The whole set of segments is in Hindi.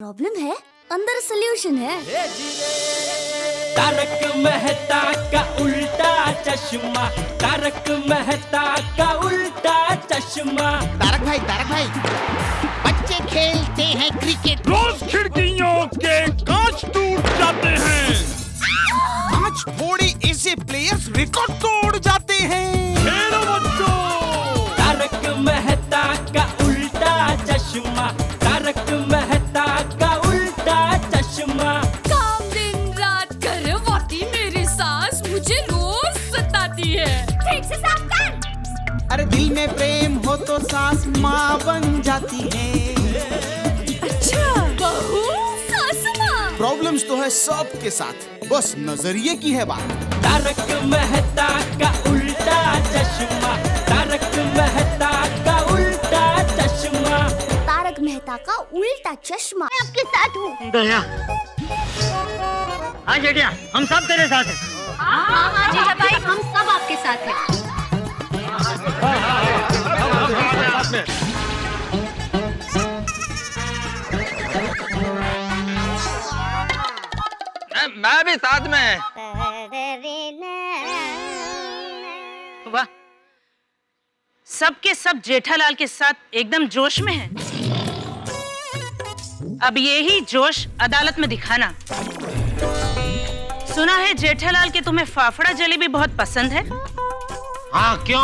प्रॉब्लम है, अंदर सोल्यूशन है। तारक मेहता का उल्टा चश्मा, तारक मेहता का उल्टा चश्मा। तारक भाई, बच्चे खेलते हैं क्रिकेट, रोज खिड़कियों के कांच टूट जाते हैं। आज थोड़े ऐसे प्लेयर्स रिकॉर्ड तोड़ जाते हैं। खेलो बच्चों। तारक मेहता का उल्टा चश्मा, तारक मेहता का उल्टा चश्मा। काम दिन रात करवाती मेरी सास मुझे रोज सताती है। ठीक से साफ कर। अरे दिल में प्रेम हो तो सास माँ बन जाती है। अच्छा, बहू सास माँ। प्रॉब्लम्स तो है सबके साथ, बस नजरिए की है बात। तारक मेहता का उल्टा चश्मा, तारक मेहता का उल्टा चश्मा। तारक मेहता का उल्टा चश्मा। मैं आपके साथ हूँ। दया, हाँ जेठिया, हम सब तेरे साथ हैं। हाँ जीजा भाई, हम सब आपके साथ हैं। मैं भी साथ में। वाह, सबके सब जेठालाल के साथ एकदम जोश में हैं। अब यही जोश अदालत में दिखाना। सुना है जेठालाल के तुम्हें फाफड़ा जलेबी बहुत पसंद है। हाँ, क्यों?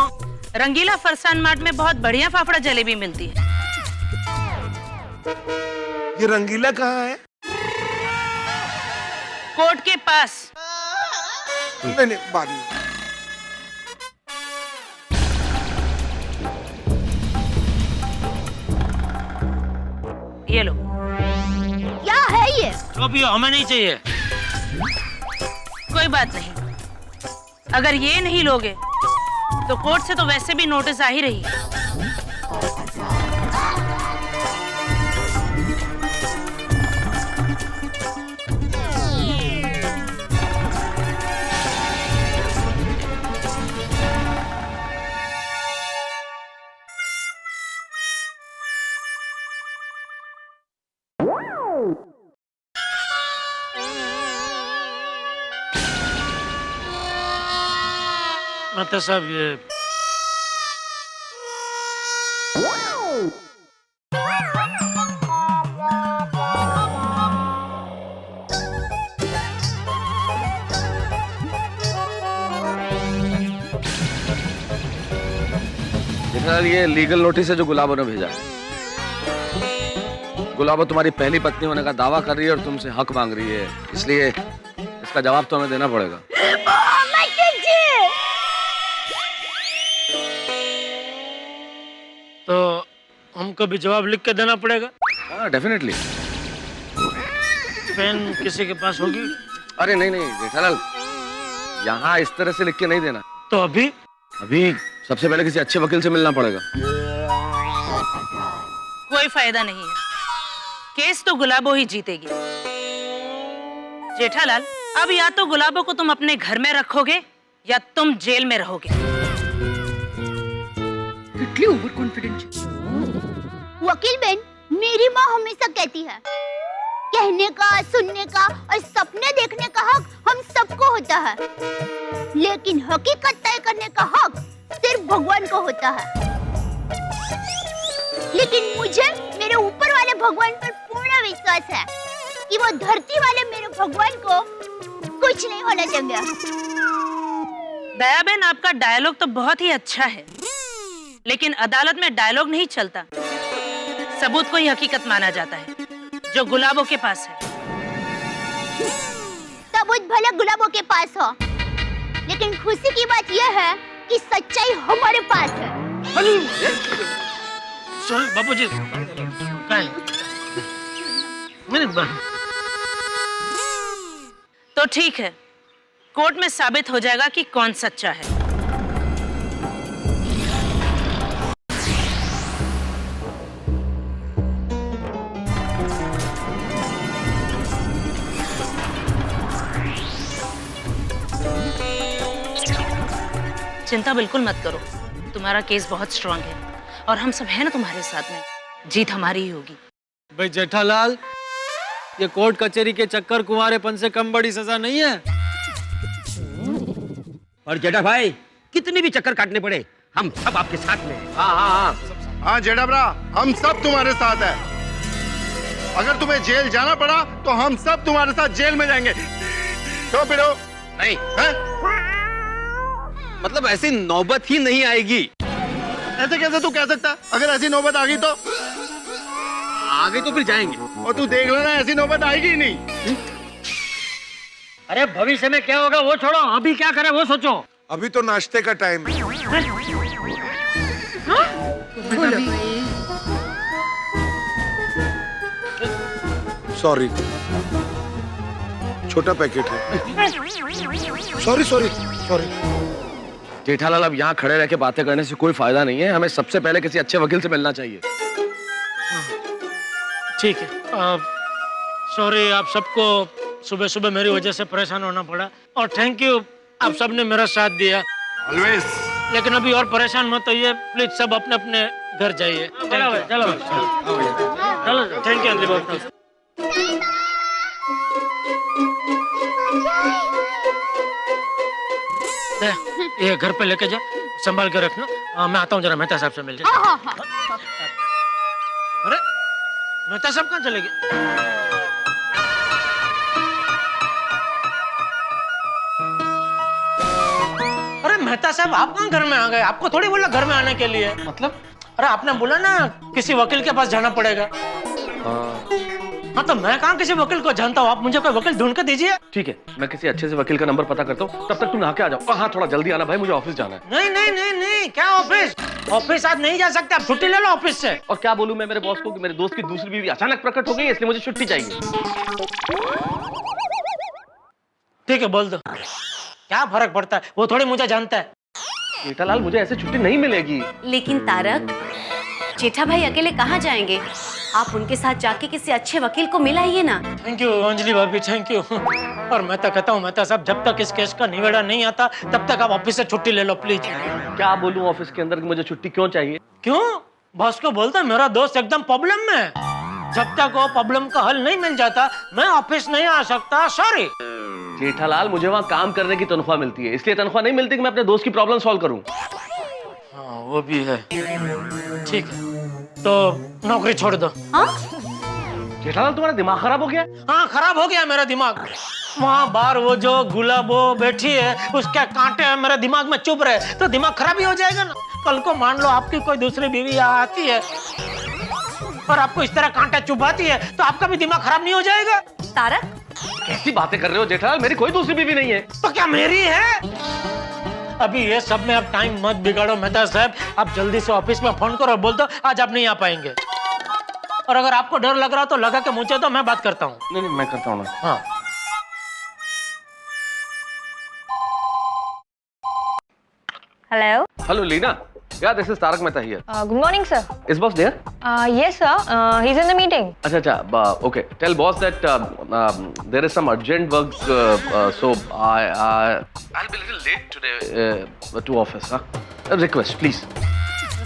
रंगीला फरसान मार्ट में बहुत बढ़िया फाफड़ा जलेबी मिलती है। ये रंगीला कहाँ है? कोर्ट के पास। नहीं, बाद में। ये लो। क्या है ये? जो भी हो, हमें नहीं चाहिए। कोई बात नहीं, अगर ये नहीं लोगे तो कोर्ट से तो वैसे भी नोटिस आ ही रही है। मतलब साहब ये जेठालाल, ये लीगल नोटिस है जो गुलाबो ने भेजा है। गुलाबो तुम्हारी पहली पत्नी होने का दावा कर रही है और तुमसे हक मांग रही है, इसलिए इसका जवाब तो हमें देना पड़ेगा। तो हमको भी जवाब लिख के देना पड़ेगा। हाँ, डेफिनेटली। पेन किसी के पास होगी? अरे नहीं जेठालाल, यहाँ इस तरह से लिख के नहीं देना। तो अभी सबसे पहले किसी अच्छे वकील से मिलना पड़ेगा। कोई फायदा नहीं है, केस तो गुलाबो ही जीतेगी। जेठालाल, अब या तो गुलाबो को तुम अपने घर में रखोगे या तुम जेल में रहोगे। कितनी ओवर कॉन्फिडेंट। वकील बहन, मेरी माँ हमेशा कहती है, कहने का, सुनने का और सपने देखने का हक हम सबको होता है, लेकिन हकीकत तय करने का हक सिर्फ भगवान को होता है। लेकिन मुझे मेरे ऊपर वाले भगवान पर पूर्ण विश्वास है कि वो धरती वाले मेरे भगवान को कुछ नहीं होने देंगे। दया बहन, आपका डायलॉग तो बहुत ही अच्छा है, लेकिन अदालत में डायलॉग नहीं चलता, सबूत को ही हकीकत माना जाता है, जो गुलाबो के पास है। सबूत भले गुलाबों के पास हो, लेकिन खुशी की बात यह है कि सच्चाई हमारे पास है। बाबूजी, तो ठीक है, कोर्ट में साबित हो जाएगा कि कौन सच्चा है। चिंता बिल्कुल मत करो, तुम्हारा केस बहुत स्ट्रांग है और हम सब हैं ना तुम्हारे साथ में। जीत हमारी ही होगी। भाई जेठालाल, ये कोर्ट कचहरी के चक्कर कुंवारेपन से कम बड़ी सजा नहीं है। और जेठा भाई कितने भी चक्कर काटने पड़े हम सब आपके साथ में हैं। हाँ हाँ हाँ। हाँ जेठा भरा, हम सब तुम्हारे साथ है। अगर तुम्हें जेल जाना पड़ा तो हम सब तुम्हारे साथ जेल में जाएंगे। तो फिर नहीं है? मतलब ऐसी नौबत ही नहीं आएगी। ऐसे कैसे तू कह सकता? अगर ऐसी नौबत आ गई तो आगे तो फिर जाएंगे। और तू देख लेना, ऐसी नौबत आएगी ही नहीं। अरे भविष्य में क्या होगा वो छोड़ो, अभी क्या करें वो सोचो। अभी तो नाश्ते का टाइम है। सॉरी, छोटा पैकेट है। Sorry sorry sorry. जेठालाल, अब यहाँ खड़े रह के बातें करने से कोई फायदा नहीं है। हमें सबसे पहले किसी अच्छे वकील से मिलना चाहिए। ठीक है, सॉरी आप सबको सुबह सुबह मेरी वजह से परेशान होना पड़ा, और थैंक यू आप सबने मेरा साथ दिया। ऑलवेज। लेकिन अभी और परेशान मत होइए, प्लीज सब अपने अपने घर जाइए। चलो भाई, चलो चलो, थैंक यू अंजलि बहुत। ये घर पे लेके जा, संभाल के रखना। मैं आता हूँ जरा मेहता साहब से मिल जाए। अरे मेहता साहब कहाँ चले गए? अरे मेहता साहब आप कहाँ घर में आ गए? आपको थोड़ी बोला घर में आने के लिए। मतलब अरे आपने बोला ना किसी वकील के पास जाना पड़ेगा। हाँ तो मैं कहाँ किसी वकील को जानता हूँ, आप मुझे कोई वकील ढूंढ के दीजिए। ठीक है, मैं किसी अच्छे से वकील का नंबर पता करता हूँ, तब तक तुम नहा के आ जाओ। हाँ थोड़ा जल्दी आना भाई, मुझे ऑफिस जाना है। नहीं नहीं नहीं नहीं, क्या ऑफिस? ऑफिस आज नहीं जा सकते, आप छुट्टी ले लो ऑफिस से। और क्या बोलूं मैं मेरे बॉस को कि मेरे दोस्त की दूसरी बीवी अचानक प्रकट हो गई है, इसलिए मुझे छुट्टी चाहिए। ठीक है बोल दो, क्या फर्क पड़ता है, वो थोड़ी मुझे जानता है। जेठालाल, मुझे ऐसे छुट्टी नहीं मिलेगी। लेकिन तारक, जेठा भाई अकेले कहाँ जाएंगे? आप उनके साथ जाके किसी अच्छे वकील को मिलाइए ना। थैंक यू अंजलि भाभी, थैंक यू। और मैं तो कहता हूँ मेहता साहब, जब तक इस केस का निवेड़ा नहीं आता तब तक आप ऑफिस से छुट्टी ले लो प्लीज। क्या बोलूं ऑफिस के अंदर कि मुझे छुट्टी क्यों चाहिए? क्यों? बॉस को बोलता मेरा दोस्त एकदम प्रॉब्लम में है, जब तक वो प्रॉब्लम का हल नहीं मिल जाता मैं ऑफिस नहीं आ सकता। सॉरी जेठालाल, मुझे वहाँ काम करने की तनख्वाह मिलती है, इसलिए तनख्वाह नहीं मिलती कि मैं अपने दोस्त की प्रॉब्लम सॉल्व करूं। हाँ वो भी है। ठीक है तो नौकरी छोड़ दो। हाँ? जेठालाल, तुम्हारा दिमाग खराब हो गया? हाँ खराब हो गया मेरा दिमाग। वहाँ बाहर वो जो गुलाबो बैठी है, उसके कांटे मेरे दिमाग में चुभ रहे, तो दिमाग खराब ही हो जाएगा ना। कल को मान लो आपकी कोई दूसरी बीवी आती है और आपको इस तरह कांटे चुभाती है, तो आपका भी दिमाग खराब नहीं हो जाएगा? तारक, कैसी बातें कर रहे हो जेठालाल, मेरी कोई दूसरी बीवी नहीं है। तो क्या मेरी है? अभी ये सब में आप टाइम मत बिगाड़ो मेहता साहब, आप जल्दी से ऑफिस में फोन करो और बोल दो आज आप नहीं आ पाएंगे। और अगर आपको डर लग रहा तो लगा के मुझे तो मैं बात करता हूँ। नहीं नहीं, मैं करता हूँ ना। हाँ Hello. Hello Leena, yeah, this is Tarak Mehta here. Good morning, sir. Is boss there? Yes, sir. He's in the meeting. अच्छा, okay. Tell boss that there is some urgent work, so I'll be a little late today to office. A request, please.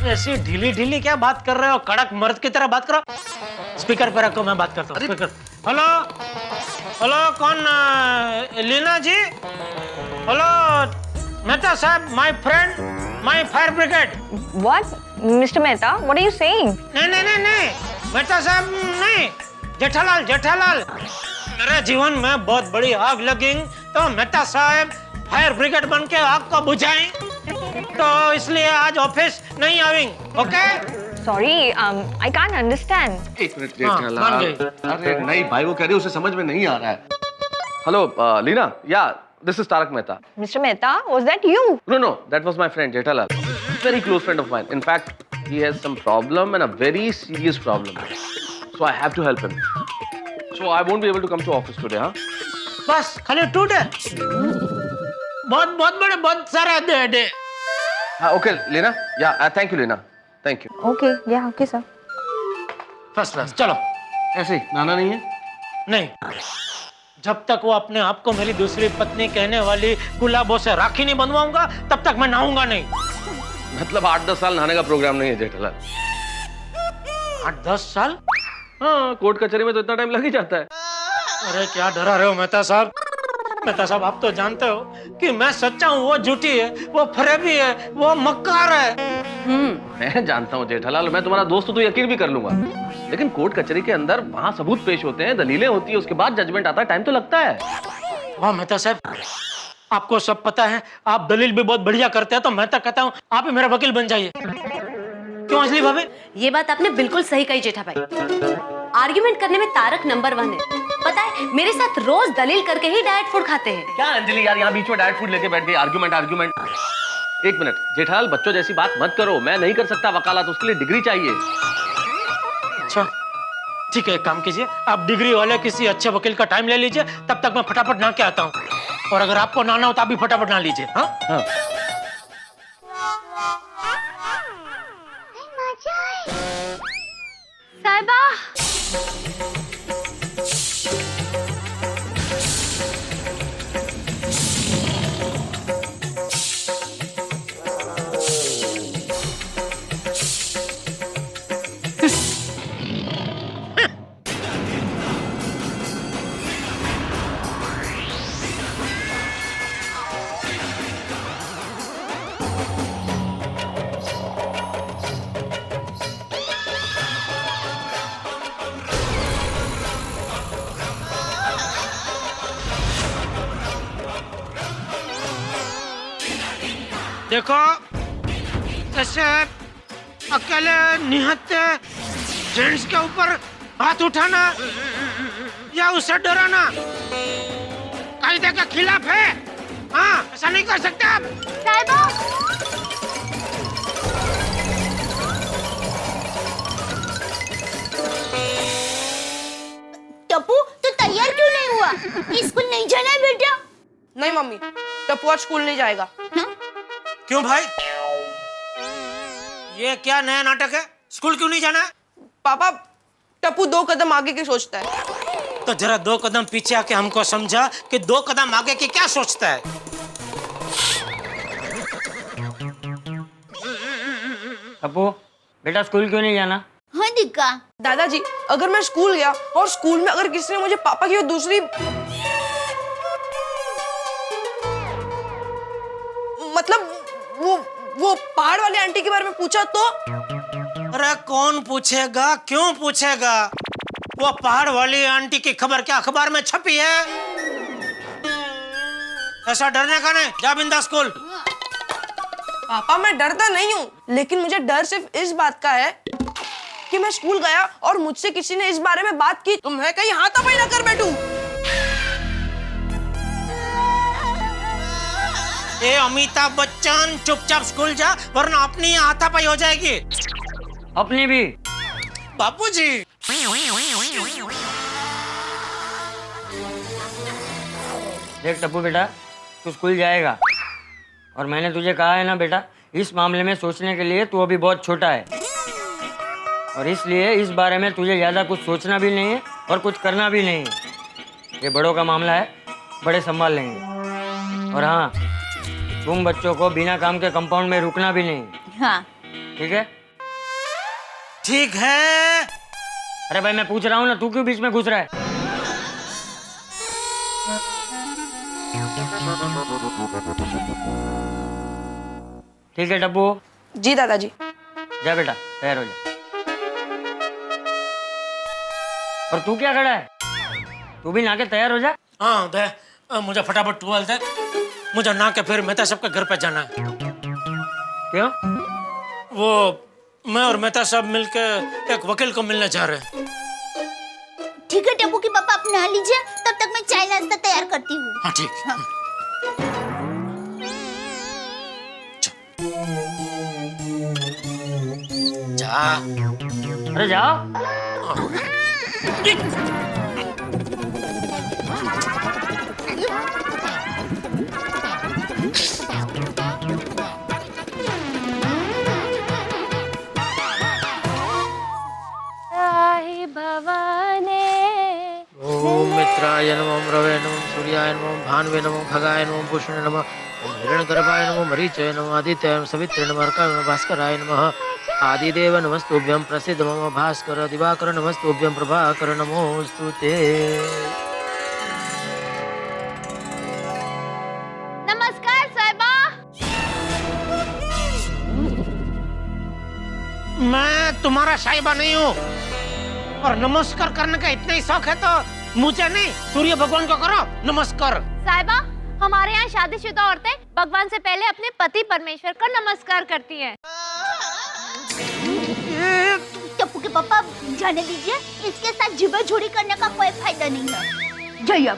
ऐसी ढीली ढीली क्या बात कर रहे हो? कड़क मर्द की तरह बात करो। स्पीकर पे रखो, मैं बात करता हूँ। स्पीकर। हेलो हेलो, कौन? लीना जी? हेलो मेहता साहब, my friend, my fire brigade. What? Mr. Mehta, what are you saying? नहीं नहीं नहीं नहीं, मेहता साहब नहीं, जेठालाल जेठालाल। मेरे जीवन में बहुत बड़ी आग लगी तो मेहता साहब फायर ब्रिगेड बन के आग को बुझाएं, तो इसलिए आज ऑफिस नहीं आएंगे। Okay? Sorry, I can't understand. एक मिनट मान जेठालाल। गई। अरे नहीं भाई, वो कह रही है उसे समझ में नहीं आ रहा है। Hello Leena, yeah, this is Tarak Mehta. Mr. Mehta, was that you? No, that was my friend Jethalal. Very close friend of mine. In fact, he has some problem and a very serious problem. So I have to help him. So I won't be able to come to office today, huh? बस खाली टूटे? बहुत बहुत बड़े बहुत सारे दे। Okay, Lena. Yeah, thank you, Lena. Thank you. Okay, yeah, okay, sir. First class. चलो। ऐसे ही नाना नहीं है? नहीं, जब तक वो अपने आप को मेरी दूसरी पत्नी कहने वाली गुलाबों से राखी नहीं बनवाऊंगा तब तक मैं नहाऊंगा नहीं। मतलब 8-10 साल नहाने का प्रोग्राम नहीं है जेठालाल। 8-10 साल? हाँ, कोर्ट कचहरी में तो इतना टाइम लग ही जाता है। अरे क्या डरा रहे हो मेहता साहब? मेहता साहब आप तो जानते हो कि मैं सच्चा हूँ, वो झूठी है, वो फरेबी है, वो मक्कार है। मैं जानता हूँ जेठालाल, मैं तुम्हारा दोस्त हूँ तो यकीन भी कर लूंगा, लेकिन कोर्ट कचहरी के अंदर वहाँ सबूत पेश होते हैं, दलीलें होती है, उसके बाद जजमेंट आता है, टाइम तो लगता है। वाह मेहता साहब, आपको सब पता है, आप दलील भी बहुत बढ़िया करते हैं, तो मैं तो कहता हूँ आप ही मेरा वकील बन जाइए। क्यों अंजलि भाभी? ये बात आपने बिल्कुल सही कही जेठा भाई। आर्ग्यूमेंट करने में तारक नंबर 1 है। पता है मेरे साथ रोज दलील करके ही डाइट फूड खाते हैं। क्या अंजलि यार, यहाँ बीच में डाइट फूड लेके बैठ गई, आर्गुमेंट। एक मिनट जेठालाल, बच्चों जैसी बात मत करो, मैं नहीं कर सकता वकालत, उसके लिए डिग्री चाहिए। अच्छा ठीक है, एक काम कीजिए, आप डिग्री वाले किसी अच्छे वकील का टाइम ले लीजिए, तब तक मैं फटाफट ना के आता हूँ, और अगर आपको ना हो तो आप भी फटाफट ना लीजिए। हाँ हाँ। साहिबा, देखो ऐसे अकेले निहत्ते जेंट्स के ऊपर हाथ उठाना या उससे डराना कायदे के खिलाफ है। हाँ, ऐसा नहीं कर सकते आप। साहिबा, टप्पू तो तैयार क्यों नहीं हुआ? स्कूल नहीं जाना है बेटा? नहीं मम्मी, टप्पू आज स्कूल नहीं जाएगा। क्यों भाई, ये क्या नया नाटक है? स्कूल क्यों नहीं जाना है? पापा, टप्पू 2 कदम आगे की सोचता है। तो जरा 2 कदम पीछे आके हमको समझा कि 2 कदम आगे की क्या सोचता है। टप्पू बेटा स्कूल क्यों नहीं जाना? हाँ दिक्का। दादाजी, अगर मैं स्कूल गया और स्कूल में अगर किसी ने मुझे पापा की दूसरी मतलब वो पहाड़ वाली आंटी के बारे में पूछा तो? अरे कौन पूछेगा, क्यों पूछेगा? वो पहाड़ वाली आंटी की खबर क्या अखबार में छपी है? ऐसा डरने का नहीं, जा बिंदास स्कूल। पापा मैं डरता नहीं हूँ, लेकिन मुझे डर सिर्फ इस बात का है कि मैं स्कूल गया और मुझसे किसी ने इस बारे में बात की तो मैं कहीं हाथापाई ना कर बैठूं। ए अमिताभ बच्चन, चुपचाप स्कूल जा, वरना अपनी हाथापाई हो जाएगी। अपनी भी? बापूजी। देख टप्पू बेटा, तू स्कूल जाएगा और मैंने तुझे कहा है ना बेटा, इस मामले में सोचने के लिए तू अभी बहुत छोटा है, और इसलिए इस बारे में तुझे ज्यादा कुछ सोचना भी नहीं है और कुछ करना भी नहीं है। ये बड़ों का मामला है, बड़े संभाल लेंगे। और हाँ, तुम बच्चों को बिना काम के कंपाउंड में रुकना भी नहीं। हाँ ठीक है? ठीक है। अरे भाई मैं पूछ रहा हूँ ना, तू क्यों बीच में घुस रहा है? ठीक है टप्पू? जी दादाजी। जा बेटा, तैयार हो जा। और तू क्या खड़ा है? तू भी नहा के तैयार हो जा। हाँ दे, मुझे फटाफट टूवल दे, मुझे नहा के फिर मेहता साहब के घर पे जाना है। क्यों? वो मैं और मेहता साहब मिलके एक वकील को मिलने जा रहे हैं। ठीक है टप्पू के पापा, आप नहा लीजिए, तब तक मैं चाय नाश्ता तैयार करती हूँ। हाँ ठीक। हाँ। जा। अरे जाओ। ओम मित्राय नमः, रवे नमः, सूर्याय नमः, भानुवे नमः, खगाय नमः, पुष्णे नमः, ओम हिरण्यगर्भाय नमः, मरीचाय नमः, आदित्याय नमः, सवित्रे नमः, अर्काय नमः, भास्कराय नमः, आदिदेव नमस्तुभ्यं, प्रसीद मम भास्कर, दिवाकर नमस्तुभ्यं, प्रभाकर नमोस्तुते। तुम्हारा साहिबा नहीं हूँ। और नमस्कार करने का इतना ही शौक है तो मुझे नहीं, सूर्य भगवान को करो नमस्कार। साहिबा, हमारे यहाँ शादीशुदा औरतें भगवान से पहले अपने पति परमेश्वर का नमस्कार करती हैं। टप्पू के पापा जाने दीजिए, इसके साथ जिबा-जोड़ी करने का कोई फायदा नहीं है। जय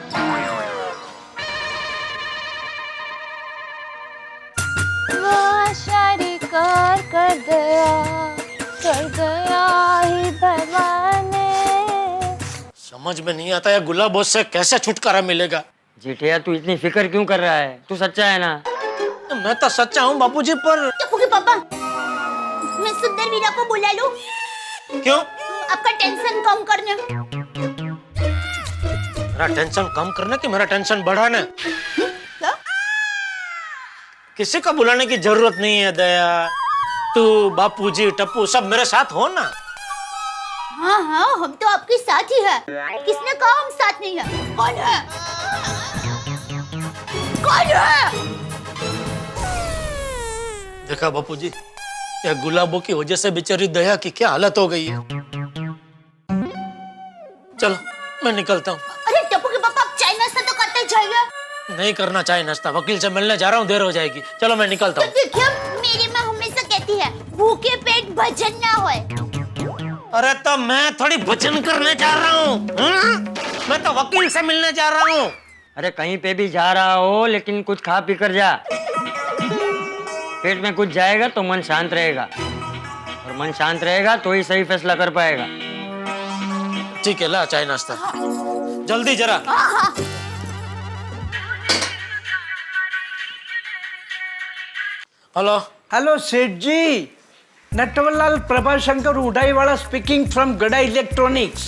कर गया ही भगवान ने। समझ में नहीं आता है गुलाबो से कैसे छुटकारा मिलेगा। जेठिया तू इतनी फिक्र क्यों कर रहा है? तू सच्चा है ना? मैं तो सच्चा हूँ बापूजी, पर टप्पू के पापा, मैं सुंदर वीरा को बुला लूं? क्यों? आपका टेंशन कम करने। मेरा टेंशन कम करने की मेरा टेंशन बढ़ाने? किसी को बुलाने की जरूरत नहीं है दया। तू, बापूजी, टप्पू सब मेरे साथ हो ना। हाँ हाँ, हम तो आपके साथ ही है। किसने कहा हम साथ नहीं है? कौन है? कौन है? देखा बापूजी, ये गुलाबों की वजह से बेचारी दया की क्या हालत हो गई है। चलो मैं निकलता हूँ। अरे टप्पू के पापा, आप चाय नाश्ता तो करते जाइए। नहीं करना चाहे नाश्ता, वकील से मिलने जा रहा हूँ, देर हो जाएगी। चलो मैं निकलता हूँ। देखिए, मेरी माँ हमेशा कहती है भूखे पेट भजन ना होए। अरे तो मैं थोड़ी भजन करने जा रहा हूँ, मैं तो वकील से मिलने जा रहा हूँ। अरे कहीं पे भी जा रहा हो लेकिन कुछ खा पी कर जा। पेट में कुछ जाएगा तो मन शांत रहेगा, और मन शांत रहेगा तो ही सही फैसला कर पाएगा। ठीक है, ला चाय नाश्ता। जल्दी जरा। हेलो हेलो सेठ जी, नटवरलाल प्रभाशंकर उड़ाईवाला स्पीकिंग फ्रॉम गड़ा इलेक्ट्रॉनिक्स।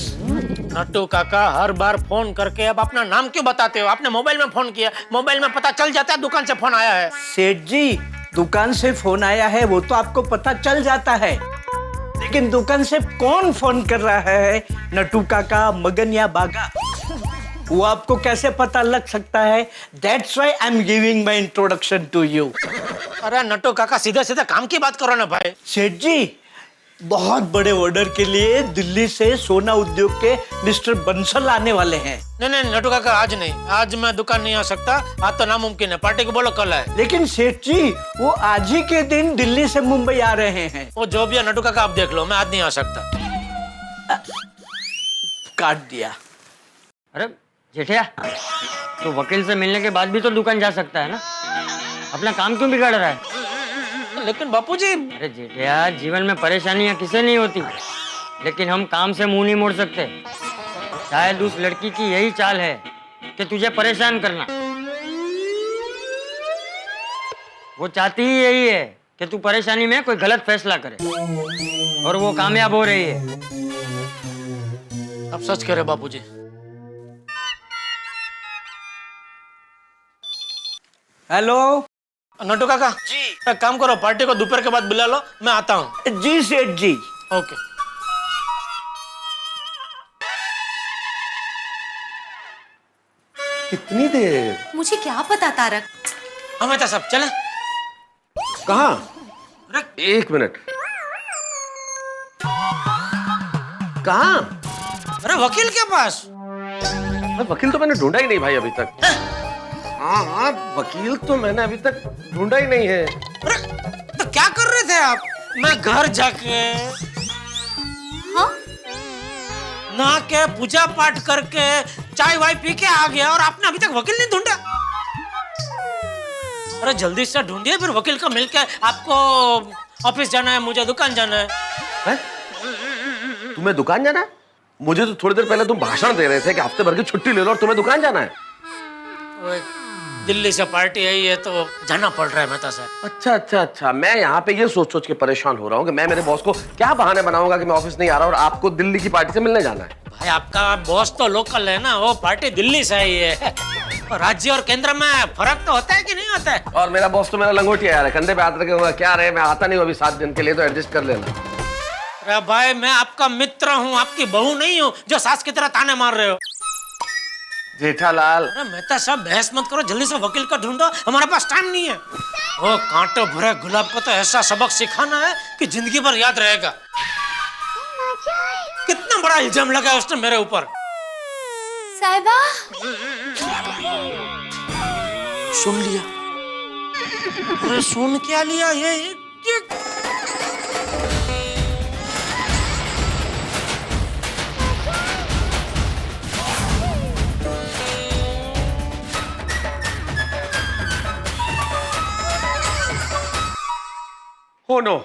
नट्टू काका, हर बार फोन करके अब अपना नाम क्यों बताते हो? आपने मोबाइल में फोन किया, मोबाइल में पता चल जाता है दुकान से फोन आया है। सेठ जी, दुकान से फोन आया है वो तो आपको पता चल जाता है, लेकिन दुकान से कौन फोन कर रहा है, नट्टू काका, मगन या बागा, वो आपको कैसे पता लग सकता है? That's why I'm giving my introduction to you. अरे नट्टू काका, सीधे सीधे काम की बात करो ना भाई। सेठ जी, बहुत बड़े ऑर्डर के लिए दिल्ली से सोना उद्योग के मिस्टर बंसल आने वाले हैं। नहीं नट्टू काका, आज नहीं, आज मैं दुकान नहीं आ सकता। आज तो नामुमकिन है, पार्टी को बोलो कल है। लेकिन सेठ जी, वो आज ही के दिन दिल्ली से मुंबई आ रहे हैं। वो जो भी है नट्टू काका, आप देख लो, मैं आज नहीं आ सकता। काट दिया। अरे जेठिया, तो वकील से मिलने के बाद भी तो दुकान जा सकता है ना? अपना काम क्यों बिगाड़ रहा है? लेकिन बापूजी। अरे जेठिया, जीवन में परेशानियां किसे नहीं होती, लेकिन हम काम से मुंह नहीं मोड़ सकते। शायद उस लड़की की यही चाल है कि तुझे परेशान करना। वो चाहती ही यही है कि तू परेशानी में कोई गलत फैसला करे, और वो कामयाब हो रही है। अब सच कह रहे बापूजी। हेलो नट्टू काका जी, एक काम करो, पार्टी को दोपहर के बाद बुला लो, मैं आता हूँ। जी सेठ जी। ओके। कितनी देर? मुझे क्या पता तारक। हमें तो सब चले। कहाँ? एक मिनट। कहाँ? अरे वकील के पास। वकील तो मैंने ढूंढा ही नहीं भाई अभी तक। हाँ, वकील तो मैंने अभी तक ढूंढा ही नहीं है। अरे तो क्या कर रहे थे आप? मैं घर जाके नहा के पूजा पाठ करके चाय वाय पी के आ गया, और आपने अभी तक वकील नहीं ढूंढा? अरे जल्दी से ढूंढिए, फिर वकील को मिलके आपको ऑफिस जाना है, मुझे दुकान जाना है। तुम्हें दुकान जाना है? मुझे तो थोड़ी देर पहले तुम भाषण दे रहे थे कि हफ्ते भर की छुट्टी ले लो और तुम्हें दुकान जाना है। दिल्ली से पार्टी आई है तो जाना पड़ रहा है मेहता साहब। अच्छा, मैं यहाँ पे ये सोच के परेशान हो रहा हूँ कि मैं मेरे बॉस को क्या बहाने बनाऊंगा कि मैं ऑफिस नहीं आ रहा और आपको दिल्ली की पार्टी से मिलने जाना है। भाई आपका बॉस तो लोकल है ना, वो पार्टी दिल्ली से आई है। और राज्य और केंद्र में फर्क तो होता है कि नहीं होता है? और मेरा बॉस तो मेरा लंगोटिया यार है, कंधे पे हाथ रखे क्या रहे, मैं आता नहीं हूँ अभी 7 दिन के लिए, तो एडजस्ट कर लेना। अरे भाई, मैं आपका मित्र हूँ, आपकी बहू नहीं हूँ जो सास की तरह ताने मार रहे हो। जेठालाल। अरे मेहता साहब, बहस मत करो, जल्दी से वकील को ढूंढो, हमारे पास टाइम नहीं है। वो कांटों भरे गुलाब को तो ऐसा सबक सिखाना है कि जिंदगी भर याद रहेगा। बड़ा इल्जाम लगाया उसने मेरे ऊपर। साहिबा सुन लिया? अरे सुन क्या लिया ये? Oh no!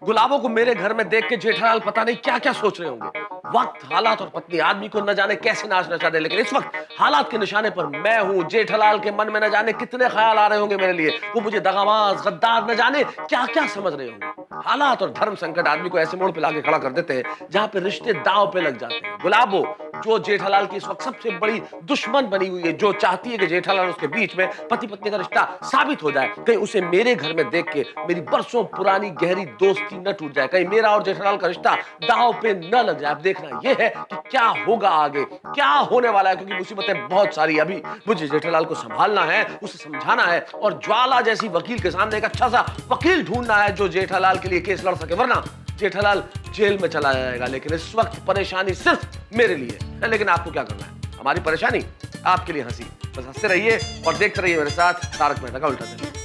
गुलाबों को मेरे घर में देख के जेठालाल पता नहीं क्या क्या सोच रहे होंगे। वक्त, हालात और पत्नी आदमी को न जाने कैसे नाच नचा दे, लेकिन इस वक्त हालात के निशाने पर मैं हूं। जेठालाल के मन में न जाने कितने ख्याल आ रहे होंगे मेरे लिए। वो मुझे दगाबाज, गद्दार, न जाने क्या क्या समझ रहे होंगे। हालात और धर्म संकट आदमी को ऐसे मोड़ पे लाके खड़ा कर देते हैं जहां पे रिश्ते दांव पे लग जाते हैं। गुलाबो, जो जेठालाल की इस वक्त सबसे बड़ी दुश्मन बनी हुई है, जो चाहती है कि जेठालाल उसके बीच में पति पत्नी का रिश्ता साबित हो जाए, कहीं उसे मेरे घर में देख के मेरी बरसों पुरानी गहरी दोस्ती न टूट जाए, कहीं मेरा और जेठालाल का रिश्ता दांव पे न लग जाए। अब देखना यह है कि क्या होगा आगे, क्या होने वाला है, क्योंकि मुसीबतें बहुत सारी। अभी मुझे जेठालाल को संभालना है, उसे समझाना है, और ज्वाला जैसी वकील के सामने एक अच्छा सा वकील ढूंढना है जो जेठालाल के लिए केस लड़ सके, वरना जेठालाल जेल में चला जाएगा। लेकिन इस वक्त परेशानी सिर्फ मेरे लिए है। लेकिन आपको क्या करना है? हमारी परेशानी आपके लिए हंसी। बस हंसते रहिए और देखते रहिए मेरे साथ तारक मेहता का उल्टा चश्मा।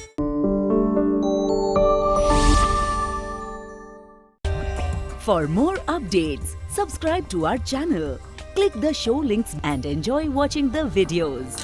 For more updates, subscribe to our channel, click the show links and enjoy watching the videos.